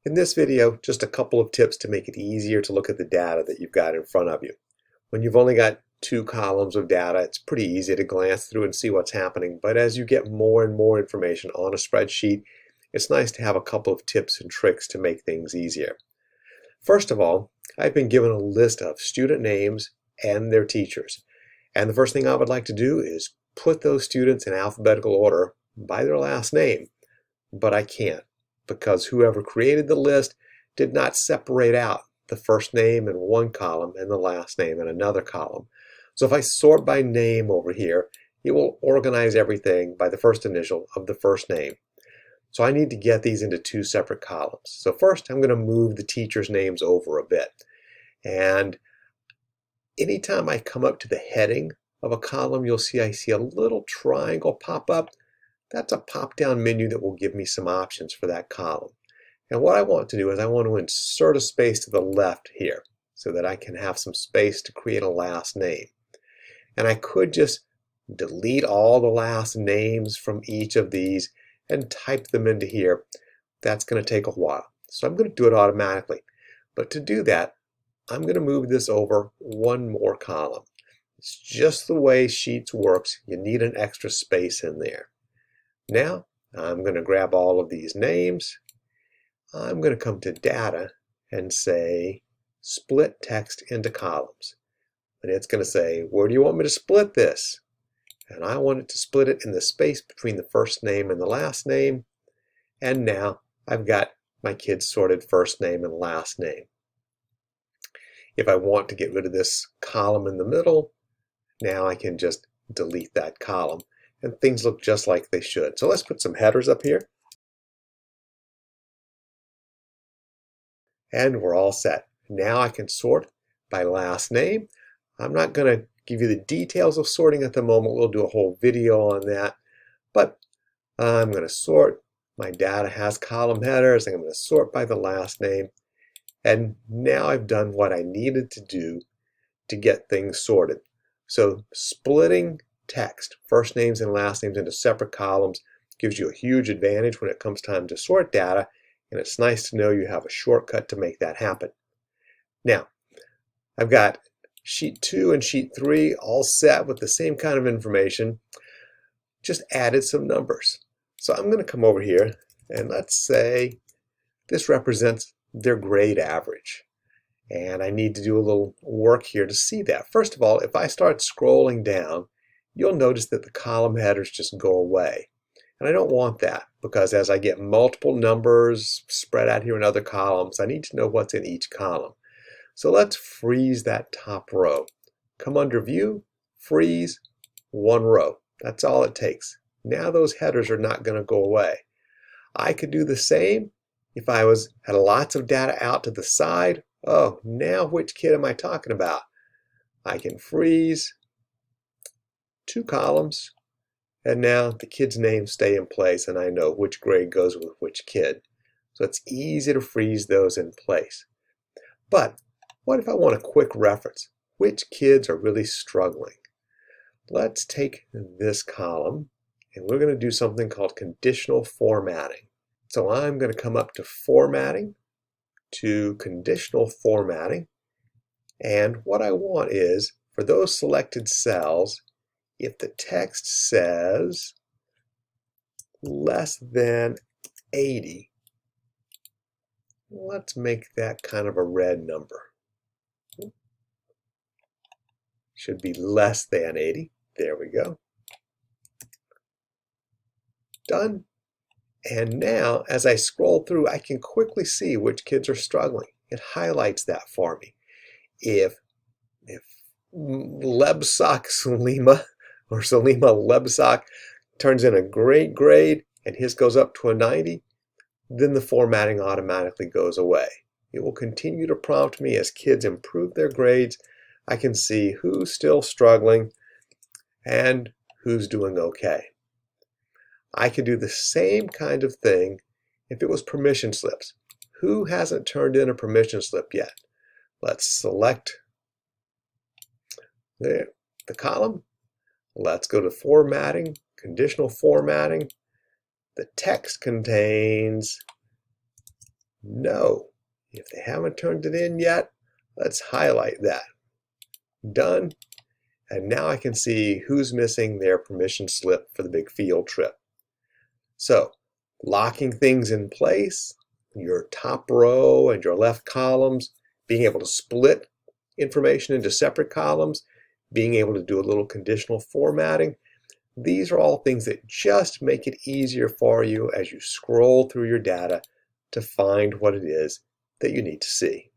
In this video, just a couple of tips to make it easier to look at the data that you've got in front of you. When you've only got two columns of data, it's pretty easy to glance through and see what's happening. But as you get more and more information on a spreadsheet, it's nice to have a couple of tips and tricks to make things easier. First of all, I've been given a list of student names and their teachers. And the first thing I would like to do is put those students in alphabetical order by their last name. But I can't, because whoever created the list did not separate out the first name in one column and the last name in another column. So if I sort by name over here, it will organize everything by the first initial of the first name. So I need to get these into two separate columns. So first I'm going to move the teachers' names over a bit. And anytime I come up to the heading of a column, you'll see I see a little triangle pop up. That's a pop-down menu that will give me some options for that column. And what I want to do is I want to insert a space to the left here so that I can have some space to create a last name. And I could just delete all the last names from each of these and type them into here. That's going to take a while. So I'm going to do it automatically. But to do that, I'm going to move this over one more column. It's just the way Sheets works. You need an extra space in there. Now, I'm going to grab all of these names. I'm going to come to Data and say, Split text into columns. And it's going to say, where do you want me to split this? And I want it to split it in the space between the first name and the last name. And now I've got my kids sorted first name and last name. If I want to get rid of this column in the middle, now I can just delete that column. And things look just like they should. So let's put some headers up here. And we're all set. Now I can sort by last name. I'm not going to give you the details of sorting at the moment. We'll do a whole video on that. But I'm going to sort. My data has column headers. I'm going to sort by the last name. And now I've done what I needed to do to get things sorted. So splitting text, first names and last names, into separate columns gives you a huge advantage when it comes time to sort data, and it's nice to know you have a shortcut to make that happen. Now, I've got sheet 2 and sheet 3 all set with the same kind of information, just added some numbers. So I'm going to come over here and let's say this represents their grade average. And I need to do a little work here to see that. First of all, if I start scrolling down, you'll notice that the column headers just go away. And I don't want that, because as I get multiple numbers spread out here in other columns, I need to know what's in each column. So let's freeze that top row. Come under View, Freeze, one row. That's all it takes. Now those headers are not going to go away. I could do the same if I had lots of data out to the side. Oh, now which kid am I talking about? I can freeze two columns, and now the kids' names stay in place and I know which grade goes with which kid. So it's easy to freeze those in place. But what if I want a quick reference? Which kids are really struggling? Let's take this column and we're going to do something called conditional formatting. So I'm going to come up to Formatting, to Conditional Formatting, and what I want is for those selected cells, if the text says less than 80, let's make that kind of a red number. Should be less than 80. There we go. Done. And now, as I scroll through, I can quickly see which kids are struggling. It highlights that for me. If Lebsak Salima, or Salima Lebsak, turns in a great grade and his goes up to a 90, then the formatting automatically goes away. It will continue to prompt me as kids improve their grades. I can see who's still struggling and who's doing okay. I could do the same kind of thing if it was permission slips. Who hasn't turned in a permission slip yet? Let's select the column. Let's go to Formatting, Conditional Formatting. The text contains No. If they haven't turned it in yet, let's highlight that. Done. And now I can see who's missing their permission slip for the big field trip. So, locking things in place, your top row and your left columns, being able to split information into separate columns, being able to do a little conditional formatting. These are all things that just make it easier for you as you scroll through your data to find what it is that you need to see.